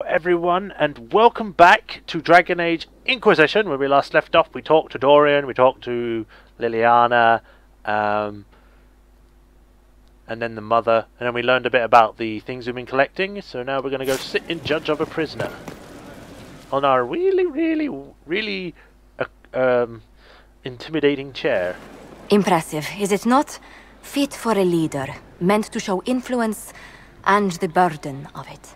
everyone, and welcome back to Dragon Age Inquisition. Where we last left off, we talked to Dorian, we talked to Liliana, and then the mother, and then we learned a bit about the things we've been collecting. So now we're going to go sit in Judge of a Prisoner on our really intimidating chair. Impressive, is it not? Fit for a leader, meant to show influence and the burden of it.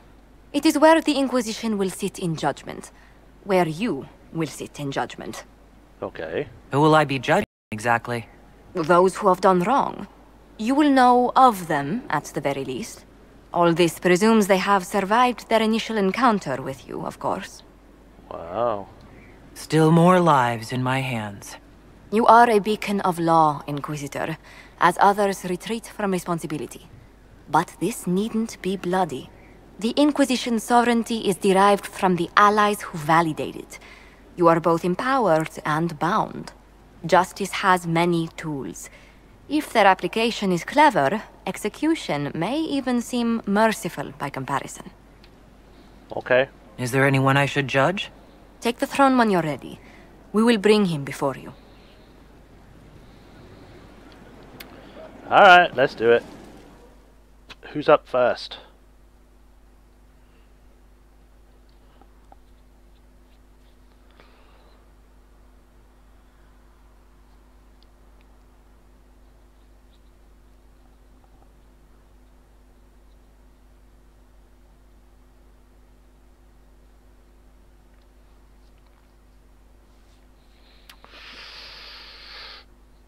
It is where the Inquisition will sit in judgment. Where you will sit in judgment. Okay. Who will I be judging, exactly? Those who have done wrong. You will know of them, at the very least. All this presumes they have survived their initial encounter with you, of course. Wow. Still more lives in my hands. You are a beacon of law, Inquisitor, as others retreat from responsibility. But this needn't be bloody. The Inquisition's sovereignty is derived from the allies who validate it. You are both empowered and bound. Justice has many tools. If their application is clever, execution may even seem merciful by comparison. Okay. Is there anyone I should judge? Take the throne when you're ready. We will bring him before you. Alright, let's do it. Who's up first?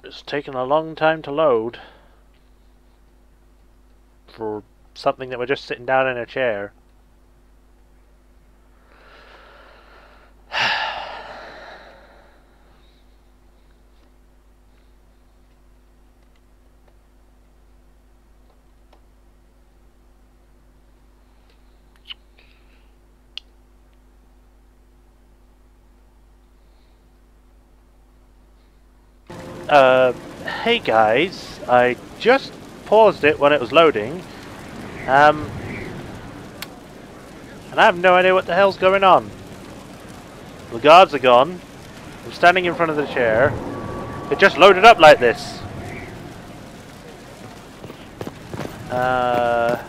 It's taken a long time to load for something that we're just sitting down in a chair. Hey guys, I just paused it when it was loading, and I have no idea what the hell's going on. The guards are gone. I'm standing in front of the chair. It just loaded up like this. Huh.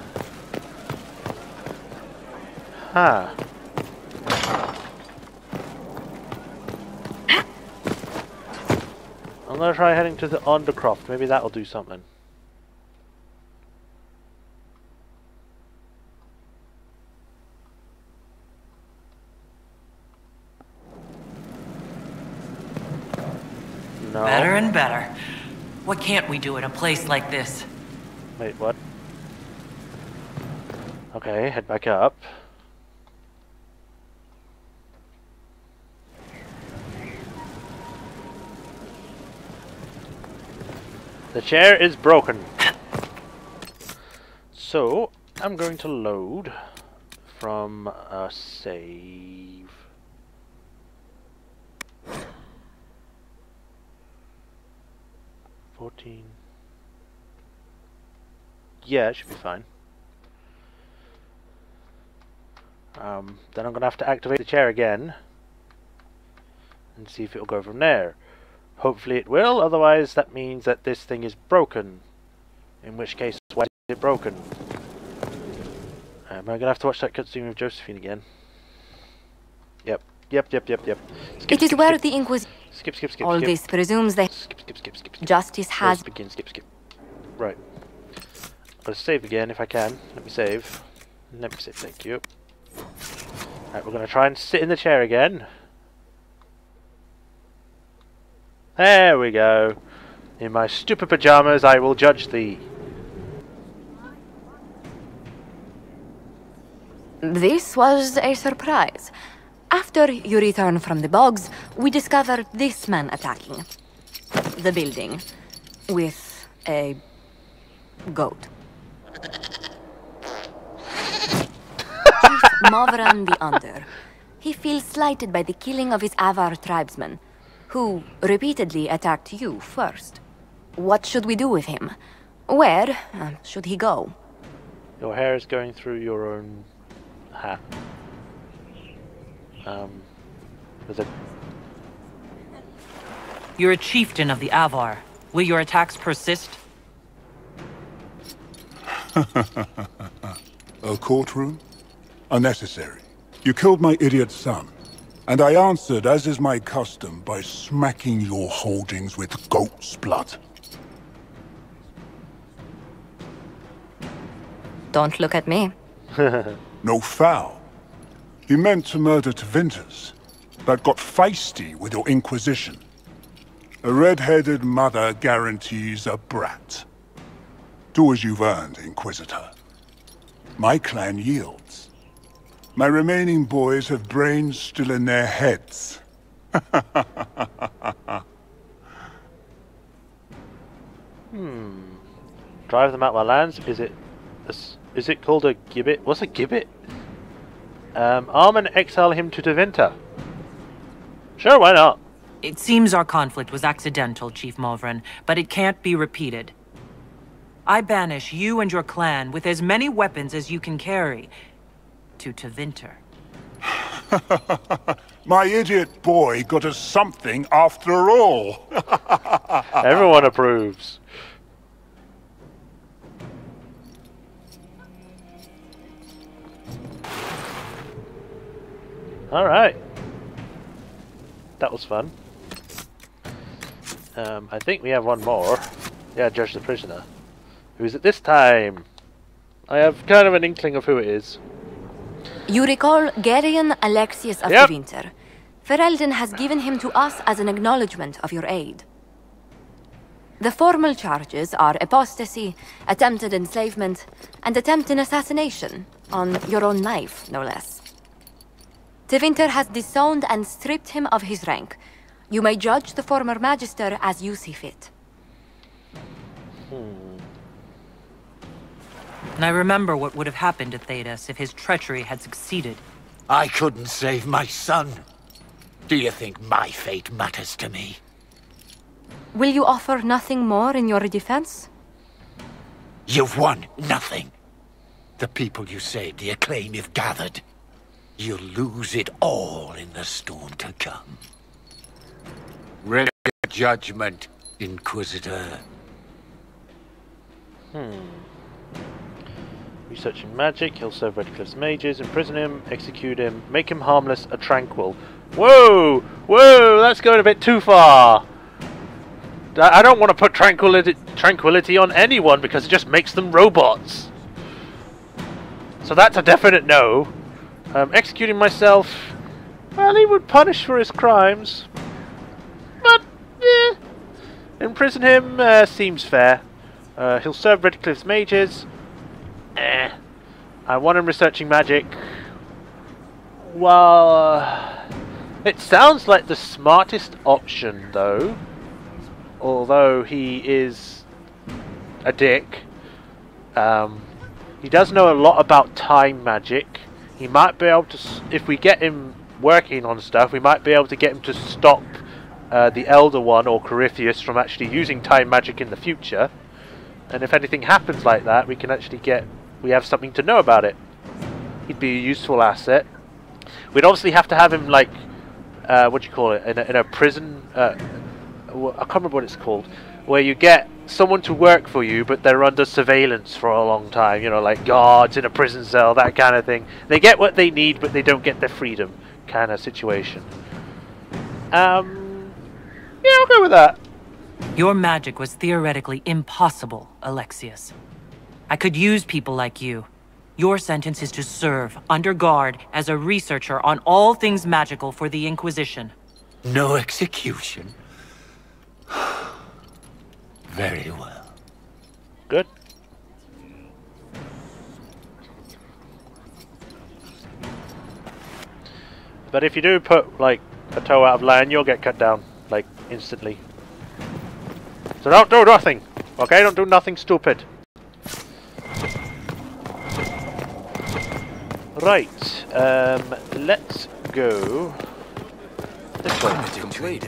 I'm gonna try heading to the Undercroft. Maybe that'll do something. No. Better and better. What can't we do in a place like this? Wait, what? Okay, head back up. The chair is broken. So, I'm going to load from a save. Yeah, it should be fine. Then I'm going to have to activate the chair again and see if it'll go from there. Hopefully it will, otherwise that means that this thing is broken. In which case, why is it broken? Am I going to have to watch that cutscene with Josephine again? Yep. It is where the Inquisition... Skip. All this presumes that... Skip. Justice has... Begin, skip. Right. I'm going to save again if I can. Let me save. Thank you. Right, we're going to try and sit in the chair again. There we go. In my stupid pajamas, I will judge thee. This was a surprise. After you return from the bogs, we discovered this man attacking the building with a goat. Chief Mavran the Under. He feels slighted by the killing of his Avar tribesmen, who repeatedly attacked you first. What should we do with him? Where should he go? Your hair is going through your own hat. There's a... You're a chieftain of the Avar. Will your attacks persist? A courtroom? Unnecessary. You killed my idiot son, and I answered, as is my custom, by smacking your holdings with goat's blood. Don't look at me. No foul. You meant to murder Tevinters, but got feisty with your Inquisition. A red-headed mother guarantees a brat. Do as you've earned, Inquisitor. My clan yields. My remaining boys have brains still in their heads. Drive them out my lands? Is it called a gibbet? What's a gibbet? Arm and exile him to Tevinter. Sure, why not? It seems our conflict was accidental, Chief Mulvren, but it can't be repeated. I banish you and your clan with as many weapons as you can carry to Tevinter. My idiot boy got us something after all. Everyone approves. Alright. That was fun. I think we have one more. Yeah, Judge the Prisoner. Who is it this time? I have kind of an inkling of who it is. You recall Gerion Alexius of Yep. Tevinter. Ferelden has given him to us as an acknowledgement of your aid. The formal charges are apostasy, attempted enslavement, and attempted assassination, on your own life, no less. Tevinter has disowned and stripped him of his rank. You may judge the former Magister as you see fit. And I remember what would have happened to Thedas if his treachery had succeeded. I couldn't save my son. Do you think my fate matters to me? Will you offer nothing more in your defense? You've won nothing. The people you saved, the acclaim you've gathered. You'll lose it all in the storm to come. Render judgment, Inquisitor. Researching magic, he'll serve Redcliffe's mages, imprison him, execute him, make him harmless, a tranquil. Whoa! Whoa! That's going a bit too far! I don't want to put tranquility on anyone because it just makes them robots. So that's a definite no. Executing myself, well, he would punish for his crimes. But, imprison him seems fair. He'll serve Redcliffe's mages. I want him researching magic. Well, it sounds like the smartest option, though. Although he is a dick. He does know a lot about time magic. He might be able to, if we get him working on stuff, we might be able to get him to stop the Elder One or Corypheus from actually using time magic in the future. And if anything happens like that, we can actually we have something to know about it. He'd be a useful asset. We'd obviously have to have him, like, what do you call it, in a prison, I can't remember what it's called, where you get someone to work for you, but they're under surveillance for a long time, you know, like guards in a prison cell, that kind of thing. They get what they need, but they don't get their freedom, kind of situation. Yeah, I'll go with that. Your magic was theoretically impossible, Alexius. I could use people like you. Your sentence is to serve, under guard, as a researcher on all things magical for the Inquisition. No execution? Very well. Good. But if you do put, like, a toe out of line, you'll get cut down, like, instantly. So don't do nothing, okay? Don't do nothing stupid. Right, let's go this way.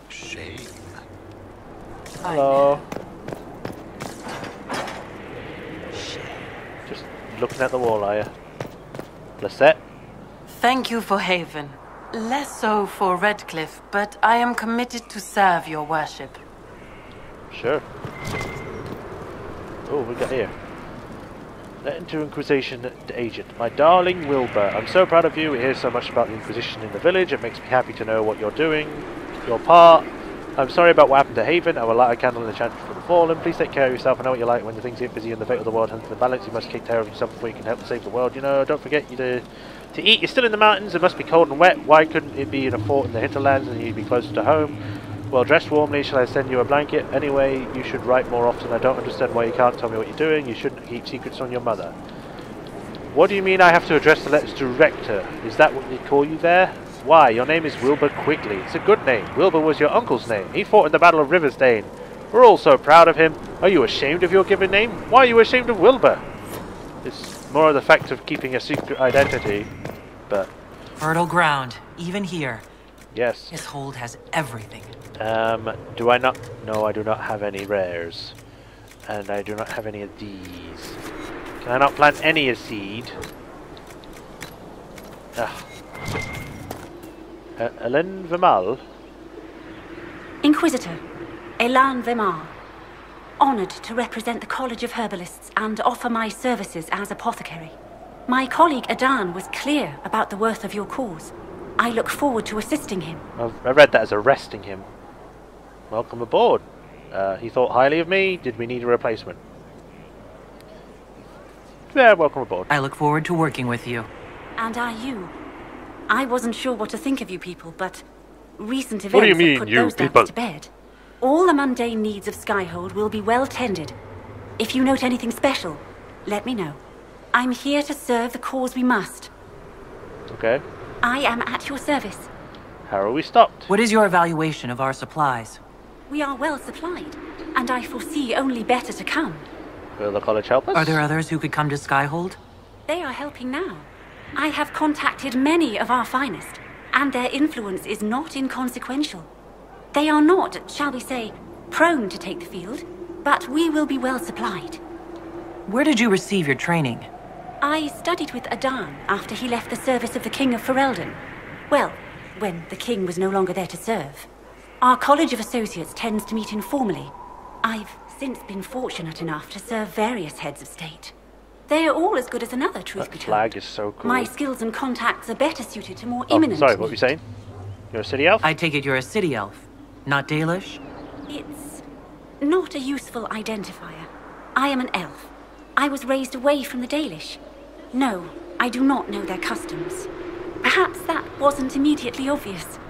Shame. Hello. Just looking at the wall, are you? Lisette? Thank you for Haven. Less so for Redcliffe, but I am committed to serve your worship. Sure. Oh, we got here. Let into Inquisition agent. My darling Wilbur, I'm so proud of you. We hear so much about the Inquisition in the village. It makes me happy to know what you're doing. Your part. I'm sorry about what happened to Haven. I will light a candle in the chant for the fallen. Please take care of yourself. I know what you're like when the things get busy and the fate of the world hunting the balance. You must take care of yourself before you can help save the world. You know, don't forget you to eat. You're still in the mountains. It must be cold and wet. Why couldn't it be in a fort in the hinterlands and you'd be closer to home? Well, dress warmly. Shall I send you a blanket? Anyway, you should write more often. I don't understand why you can't tell me what you're doing. You shouldn't keep secrets on your mother. What do you mean I have to address the letters direct her? Is that what they call you there? Why? Your name is Wilbur Quigley. It's a good name. Wilbur was your uncle's name. He fought in the Battle of Riversdane. We're all so proud of him. Are you ashamed of your given name? Why are you ashamed of Wilbur? It's more of the fact of keeping a secret identity, but... Fertile ground, even here. Yes. This hold has everything. Do I not? No, I do not have any rares. And I do not have any of these. Can I not plant any a seed? Ellen Vimal? Inquisitor, Elan Vemar. Honored to represent the College of Herbalists and offer my services as apothecary. My colleague Adan was clear about the worth of your cause. I look forward to assisting him. I read that as arresting him. Welcome aboard. He thought highly of me. Did we need a replacement? Yeah, welcome aboard. I look forward to working with you. And are you? I wasn't sure what to think of you people, but recent events What do you mean, have put you those people? doubts to bed. All the mundane needs of Skyhold will be well tended. If you note anything special, let me know. I'm here to serve the cause we must. Okay. I am at your service. How are we stopped? What is your evaluation of our supplies? We are well supplied, and I foresee only better to come. Will the college help us? Are there others who could come to Skyhold? They are helping now. I have contacted many of our finest, and their influence is not inconsequential. They are not, shall we say, prone to take the field, but we will be well supplied. Where did you receive your training? I studied with Adan after he left the service of the King of Ferelden. Well, when the king was no longer there to serve. Our College of Associates tends to meet informally. I've since been fortunate enough to serve various heads of state. They are all as good as another, truth be told. Flag is so cool. My skills and contacts are better suited to more imminent sorry, what were you needs. saying? You're a city elf? I take it you're a city elf, not Dalish? It's not a useful identifier. I am an elf. I was raised away from the Dalish. No, I do not know their customs. Perhaps that wasn't immediately obvious.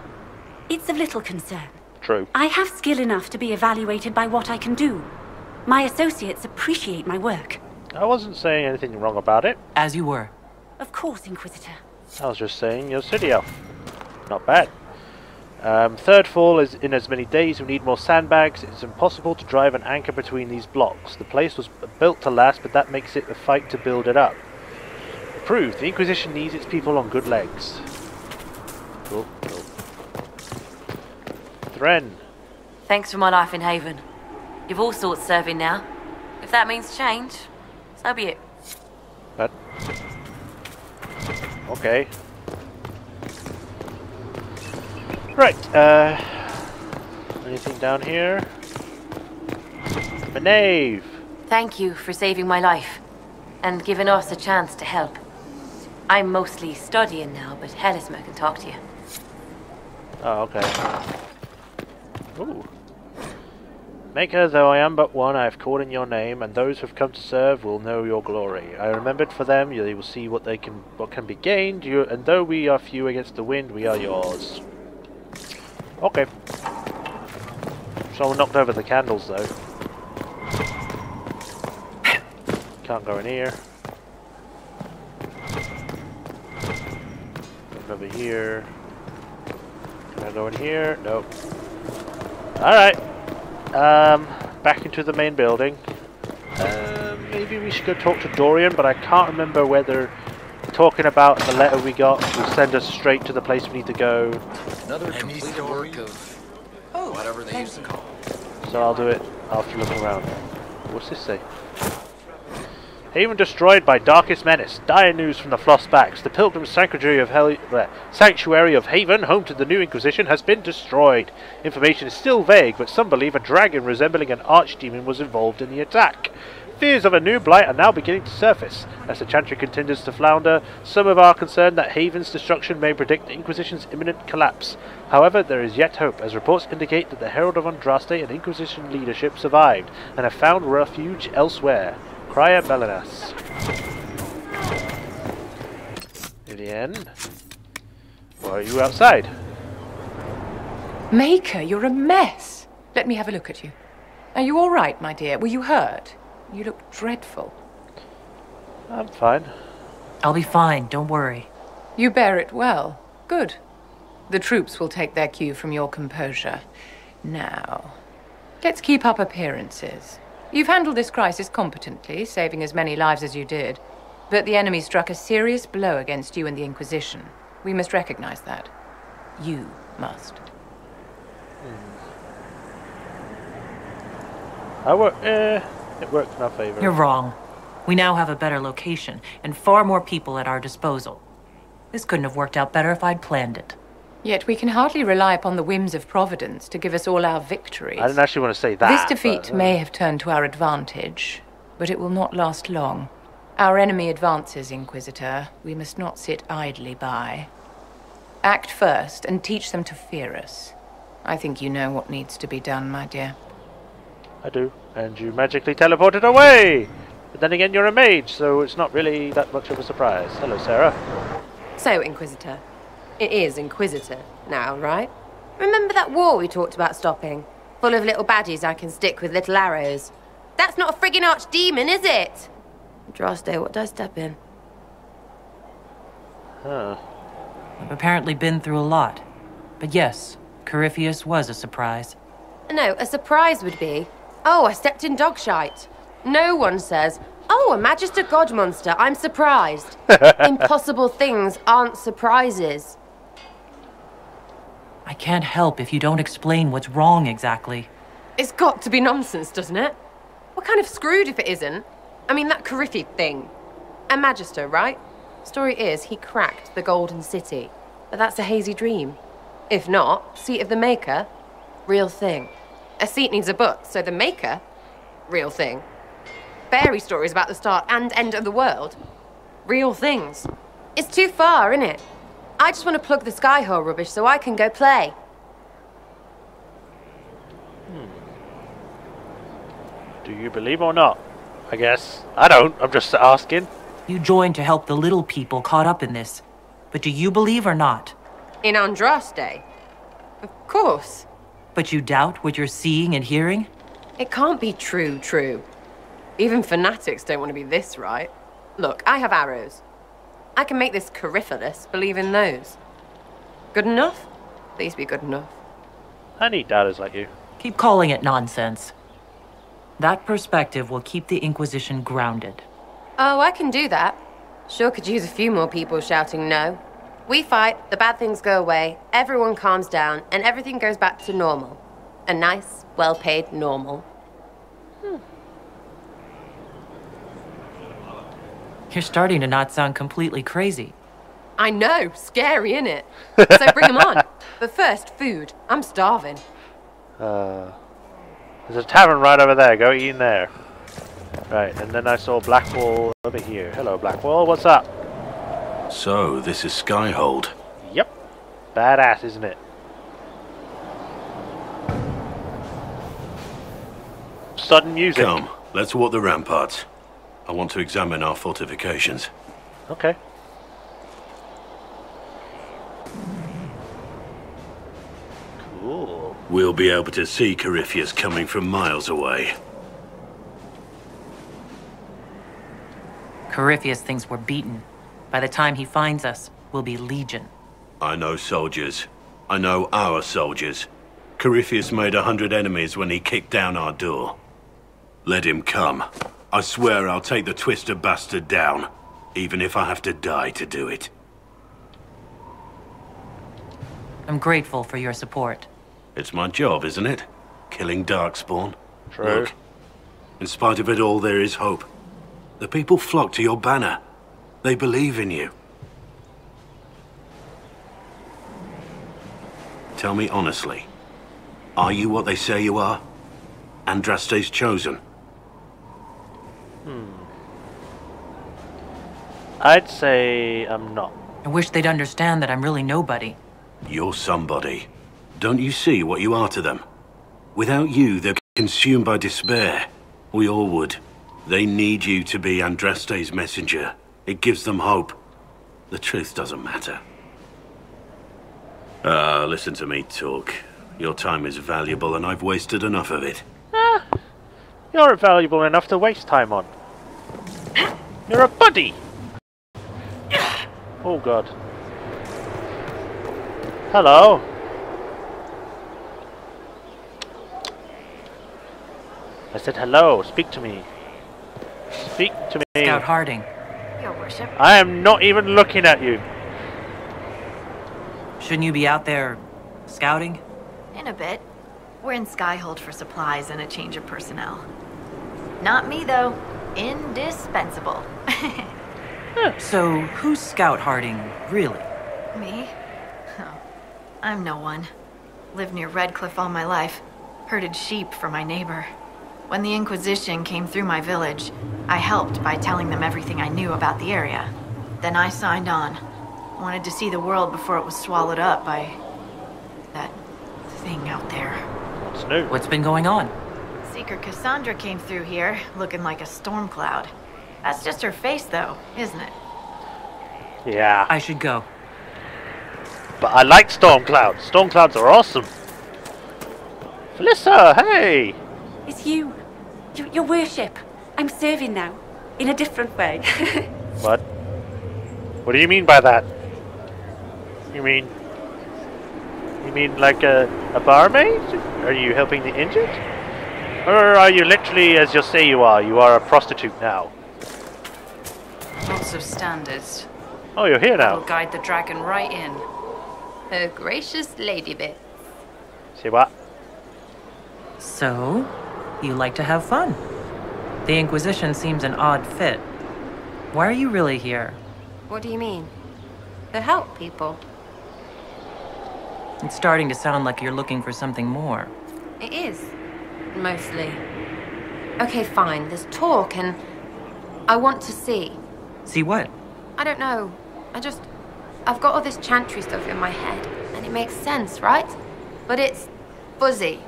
It's of little concern. True. I have skill enough to be evaluated by what I can do. My associates appreciate my work. I wasn't saying anything wrong about it. As you were. Of course, Inquisitor. I was just saying you're a city elf. Not bad. Third fall is in as many days. We need more sandbags. It's impossible to drive an anchor between these blocks. The place was built to last, but that makes it a fight to build it up. Approved. The Inquisition needs its people on good legs. Cool. Thren. Thanks for my life in Haven. You've all sorts serving now. If that means change, so be it. But okay. Right. Anything down here? Maeve. Thank you for saving my life and giving us a chance to help. I'm mostly studying now, but Helisma can talk to you. Oh, okay. Ooh. Maker, though I am but one, I have called in your name, and those who have come to serve will know your glory. I remembered for them, they will see what can be gained, and though we are few against the wind, we are yours. Okay. Someone knocked over the candles, though. Can't go in here. Go over here. Can I go in here? Nope. Alright. Back into the main building. Maybe we should go talk to Dorian, but I can't remember whether talking about the letter we got will send us straight to the place we need to go. Another completed work of whatever they used to call it. So I'll do it after looking around. What's this say? Haven destroyed by darkest menace. Dire news from the Flossbacks. The Pilgrim Sanctuary of Haven, home to the new Inquisition, has been destroyed. Information is still vague, but some believe a dragon resembling an archdemon was involved in the attack. Fears of a new blight are now beginning to surface. As the Chantry continues to flounder, some of are concerned that Haven's destruction may predict the Inquisition's imminent collapse. However, there is yet hope, as reports indicate that the Herald of Andraste and Inquisition leadership survived, and have found refuge elsewhere. Crya Belenas. Vivienne, why are you outside? Maker, you're a mess. Let me have a look at you. Are you all right, my dear? Were you hurt? You look dreadful. I'm fine. I'll be fine, don't worry. You bear it well. Good. The troops will take their cue from your composure. Now, let's keep up appearances. You've handled this crisis competently, saving as many lives as you did. But the enemy struck a serious blow against you and the Inquisition. We must recognize that. You must. It worked in our favor. You're wrong. We now have a better location, and far more people at our disposal. This couldn't have worked out better if I'd planned it. Yet we can hardly rely upon the whims of Providence to give us all our victories. I didn't actually want to say that. This defeat may have turned to our advantage, but it will not last long. Our enemy advances, Inquisitor. We must not sit idly by. Act first and teach them to fear us. I think you know what needs to be done, my dear. I do. And you magically teleported away! But then again, you're a mage, so it's not really that much of a surprise. Hello, Sarah. So, Inquisitor. It is Inquisitor now, right? Remember that war we talked about stopping? Full of little baddies I can stick with little arrows. That's not a friggin' archdemon, is it? Andraste, what did I step in? Huh. I've apparently been through a lot. But yes, Corypheus was a surprise. No, a surprise would be, oh, I stepped in dog shite. No one says, oh, a Magister God monster, I'm surprised. Impossible things aren't surprises. I can't help if you don't explain what's wrong exactly. It's got to be nonsense, doesn't it? We're kind of screwed if it isn't. I mean, that Corypheus thing. A Magister, right? Story is, he cracked the Golden City. But that's a hazy dream. If not, seat of the Maker, real thing. A seat needs a butt, so the Maker, real thing. Fairy stories about the start and end of the world, real things. It's too far, innit? I just want to plug the Skyhole rubbish so I can go play. Do you believe or not? I guess. I don't. I'm just asking. You joined to help the little people caught up in this. But do you believe or not? In Andraste? Of course. But you doubt what you're seeing and hearing? It can't be true. Even fanatics don't want to be this right. Look, I have arrows. I can make this Corypheus believe in those. Good enough? Please be good enough. I need doubters like you. Keep calling it nonsense. That perspective will keep the Inquisition grounded. Oh, I can do that. Sure could use a few more people shouting no. We fight, the bad things go away, everyone calms down, and everything goes back to normal. A nice, well-paid normal. You're starting to not sound completely crazy. I know, scary, innit? So bring 'em on. But first, food. I'm starving. There's a tavern right over there. Go eat in there. Right, and then I saw Blackwall over here. Hello, Blackwall. What's up? So, this is Skyhold. Yep. Badass, isn't it? Sudden music. Come, let's walk the ramparts. I want to examine our fortifications. Okay. Cool. We'll be able to see Corypheus coming from miles away. Corypheus thinks we're beaten. By the time he finds us, we'll be legion. I know soldiers. I know our soldiers. Corypheus made 100 enemies when he kicked down our door. Let him come. I swear I'll take the twister bastard down, even if I have to die to do it. I'm grateful for your support. It's my job, isn't it? Killing Darkspawn. True. Look, in spite of it all, there is hope. The people flock to your banner. They believe in you. Tell me honestly, are you what they say you are? Andraste's chosen? I'd say I'm not. I wish they'd understand that I'm really nobody. You're somebody. Don't you see what you are to them? Without you, they're consumed by despair. We all would. They need you to be Andraste's messenger. It gives them hope. The truth doesn't matter. Listen to me talk. Your time is valuable and I've wasted enough of it. You're valuable enough to waste time on. You're a buddy! Oh god. Hello. I said hello, speak to me. Speak to me. Scout Harding. Your worship. I am not even looking at you. Shouldn't you be out there scouting? In a bit. We're in Skyhold for supplies and a change of personnel. Not me, though. Indispensable. So, who's Scout Harding, really? Me? Oh, I'm no one. Lived near Redcliffe all my life. Herded sheep for my neighbor. When the Inquisition came through my village, I helped by telling them everything I knew about the area. Then I signed on. Wanted to see the world before it was swallowed up by that thing out there. What's new? What's been going on? Seeker Cassandra came through here, looking like a storm cloud. That's just her face, though, isn't it? Yeah. I should go. But I like storm clouds. Storm clouds are awesome. Felissa, hey! It's you. Your worship. I'm serving now. In a different way. What? What do you mean by that? You mean like a barmaid? Are you helping the injured? Or are you literally, as you say you are a prostitute now? Lots of standards. Oh, you're here I'll now. guide the dragon right in. Her gracious lady bit. See what? So, you like to have fun. The Inquisition seems an odd fit. Why are you really here? What do you mean? To help people. It's starting to sound like you're looking for something more. It is. Mostly. Okay, fine. There's talk and I want to see. See what? I don't know. I've got all this chantry stuff in my head and it makes sense, right? But it's fuzzy.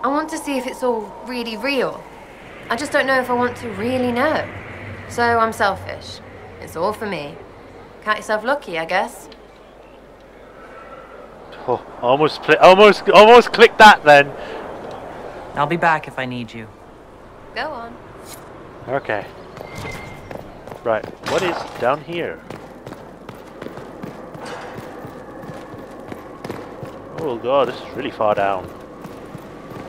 I want to see if it's all really real. I just don't know if I want to really know. So I'm selfish. It's all for me. Count yourself lucky, I guess. Oh, almost clicked that then. I'll be back if I need you. Go on. Okay. Right, what is down here? Oh god, this is really far down.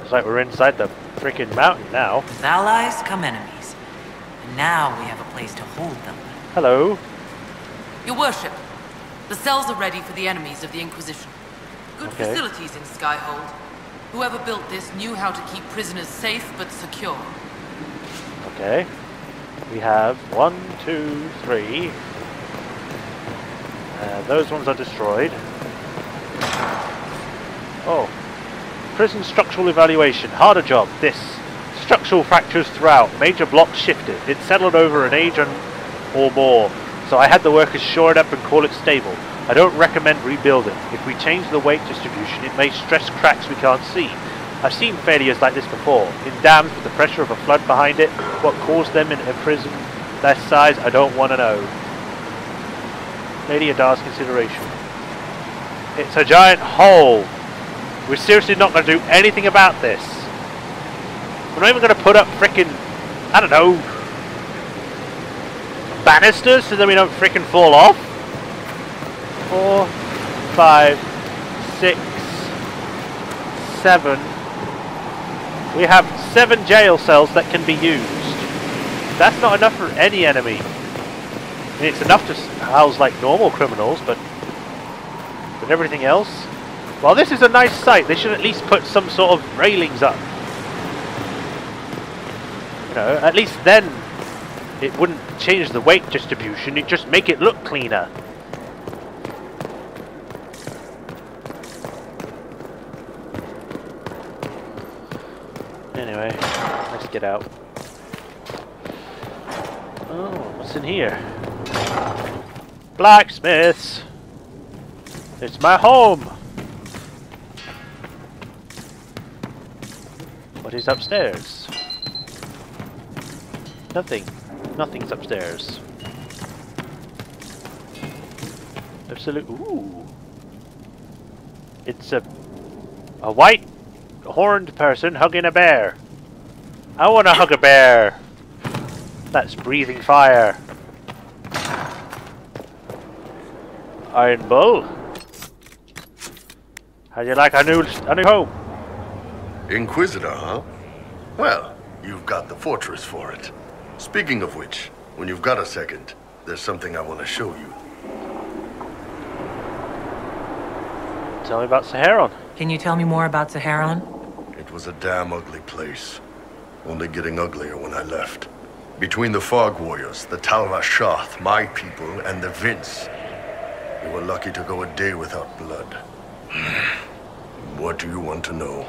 It's like we're inside the freaking mountain now. With allies come enemies. And now we have a place to hold them. Hello. Your worship, the cells are ready for the enemies of the Inquisition. Good facilities in Skyhold. Whoever built this knew how to keep prisoners safe but secure. Okay. We have 1, 2, 3. Those ones are destroyed. Oh. Prison structural evaluation. Harder job. This. Structural fractures throughout. Major blocks shifted. It settled over an age or more. So I had the workers shore it up and call it stable. I don't recommend rebuilding. If we change the weight distribution, it may stress cracks we can't see. I've seen failures like this before. In dams with the pressure of a flood behind it. What caused them in a prison that size, I don't want to know. Lady Adar's consideration. It's a giant hole. We're seriously not going to do anything about this. We're not even going to put up frickin', I don't know, banisters so that we don't frickin' fall off. 4, 5, 6, 7. We have 7 jail cells that can be used. That's not enough for any enemy. I mean, it's enough to house like normal criminals, but everything else. Well, this is a nice site. They should at least put some sort of railings up. You know, at least then It wouldn't change the weight distribution, it'd just make it look cleaner. Anyway, let's get out. Oh, what's in here? Blacksmiths! It's my home! What is upstairs? Nothing. Nothing's upstairs. Absolute. Ooh. It's a white horned person hugging a bear. I want to hug a bear. That's breathing fire. Iron Bull. How'd you like a new home? Inquisitor, huh? Well, you've got the fortress for it. Speaking of which, when you've got a second, there's something I want to show you. Tell me about Saharon. Can you tell me more about Saharon? It was a damn ugly place. Only getting uglier when I left. Between the Fog Warriors, the Talrashath, my people, and the Vince, we were lucky to go a day without blood. What do you want to know?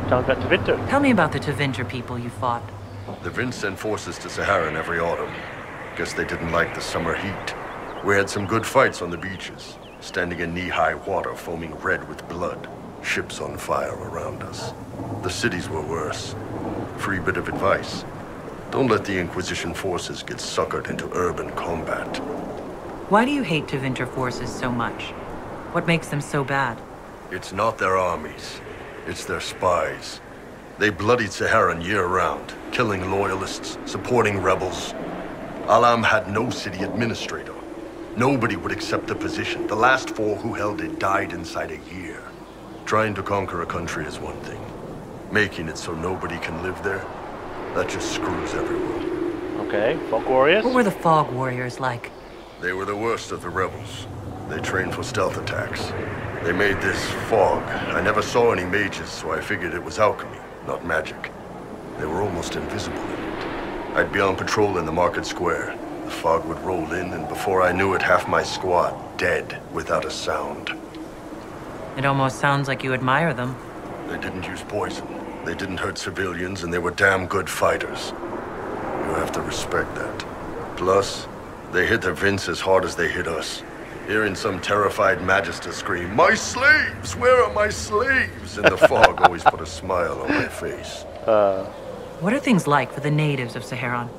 Tell me about Tevinter. Tell me about the Tevinter people you fought. The Vince sent forces to Saharan every autumn. Guess they didn't like the summer heat. We had some good fights on the beaches, standing in knee-high water foaming red with blood, ships on fire around us. The cities were worse. Free bit of advice. Don't let the Inquisition forces get suckered into urban combat. Why do you hate Tevinter forces so much? What makes them so bad? It's not their armies. It's their spies. They bloodied Saharan year-round, killing loyalists, supporting rebels. Alam had no city administrator. Nobody would accept the position. The last 4 who held it died inside a year. Trying to conquer a country is one thing. Making it so nobody can live there, that just screws everyone. Okay, Fog Warriors? What were the Fog Warriors like? They were the worst of the rebels. They trained for stealth attacks. They made this fog. I never saw any mages, so I figured it was alchemy, not magic. They were almost invisible in it. I'd be on patrol in the market square. The fog would roll in, and before I knew it, half my squad dead without a sound. It almost sounds like you admire them. They didn't use poison. They didn't hurt civilians, and they were damn good fighters. You have to respect that. Plus, they hit the Vince as hard as they hit us. Hearing some terrified Magister scream, "My slaves! Where are my slaves?" in the fog always put a smile on my face. What are things like for the natives of Saharan?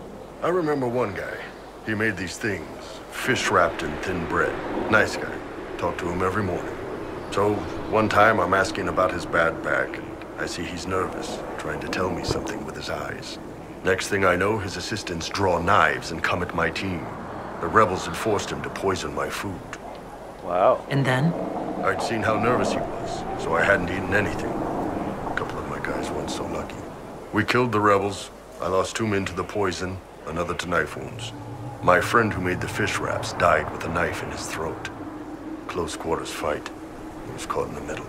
I remember one guy. He made these things, fish wrapped in thin bread. Nice guy. Talk to him every morning. So, one time I'm asking about his bad back, and I see he's nervous, trying to tell me something with his eyes. Next thing I know, his assistants draw knives and come at my team. The rebels had forced him to poison my food. Wow. And then? I'd seen how nervous he was, so I hadn't eaten anything. A couple of my guys weren't so lucky. We killed the rebels. I lost 2 men to the poison, another to knife wounds. My friend who made the fish wraps died with a knife in his throat. Close quarters fight. He was caught in the middle.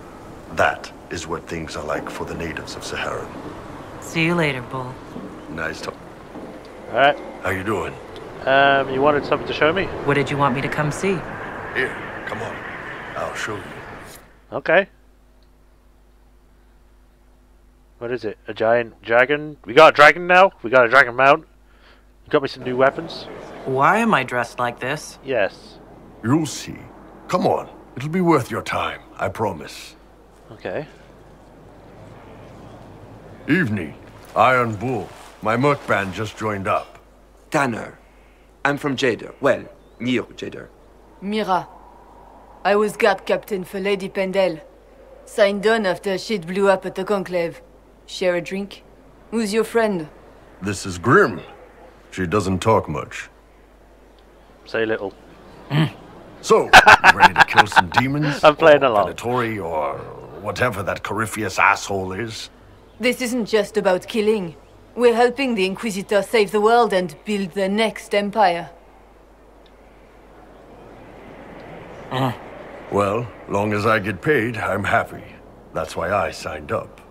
That is what things are like for the natives of Saharan. See you later, Bull. Nice talk. Alright. How you doing? You wanted something to show me? What did you want me to come see? Here, come on. I'll show you. Okay. What is it? A giant dragon? We got a dragon now? We got a dragon mount? You got me some new weapons? Why am I dressed like this? Yes. You'll see. Come on. It'll be worth your time, I promise. Okay. Evening. Iron Bull. My merc band just joined up. Tanner. I'm from Jader. Well, near Jader. Mira. I was guard captain for Lady Pendel. Signed on after shit blew up at the Conclave. Share a drink? Who's your friend? This is Grim. She doesn't talk much. Say little. So, you ready to kill some demons? I'm playing along. Venatori, or whatever that Corypheus asshole is? This isn't just about killing. We're helping the Inquisitor save the world and build the next empire. Well, long as I get paid, I'm happy. That's why I signed up.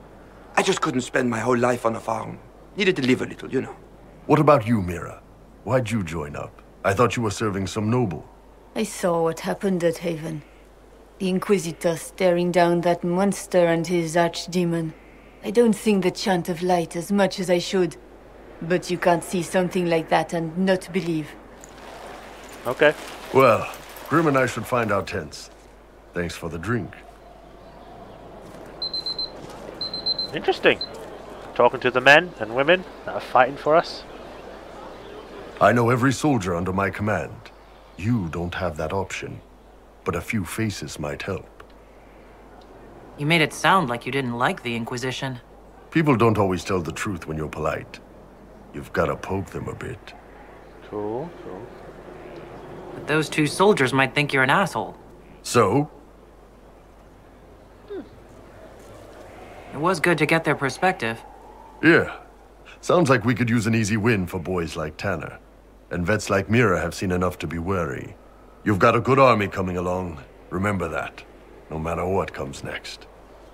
I just couldn't spend my whole life on a farm. Needed to live a little, you know. What about you, Mira? Why'd you join up? I thought you were serving some noble. I saw what happened at Haven. The Inquisitor staring down that monster and his archdemon. I don't think the chant of light as much as I should. But you can't see something like that and not believe. Okay. Well, Grim and I should find our tents. Thanks for the drink. Interesting. Talking to the men and women that are fighting for us. I know every soldier under my command. You don't have that option. But a few faces might help. You made it sound like you didn't like the Inquisition. People don't always tell the truth when you're polite. You've got to poke them a bit. Cool, cool. But those two soldiers might think you're an asshole. So? It was good to get their perspective. Yeah. Sounds like we could use an easy win for boys like Tanner. And vets like Mira have seen enough to be wary. You've got a good army coming along. Remember that. No matter what comes next.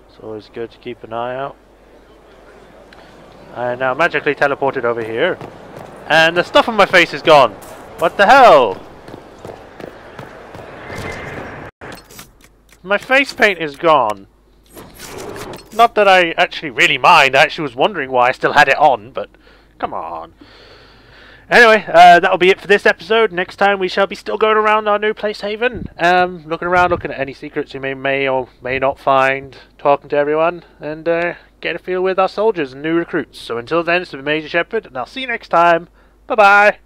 It's always good to keep an eye out. I now magically teleported over here. And the stuff on my face is gone. What the hell? My face paint is gone. Not that I actually really mind. I actually was wondering why I still had it on, but come on. Anyway, that'll be it for this episode. Next time we shall be still going around our new place Haven. Looking around, looking at any secrets we may or may not find. Talking to everyone. And get a feel with our soldiers and new recruits. So until then, it's been Majorshepard, and I'll see you next time. Bye-bye.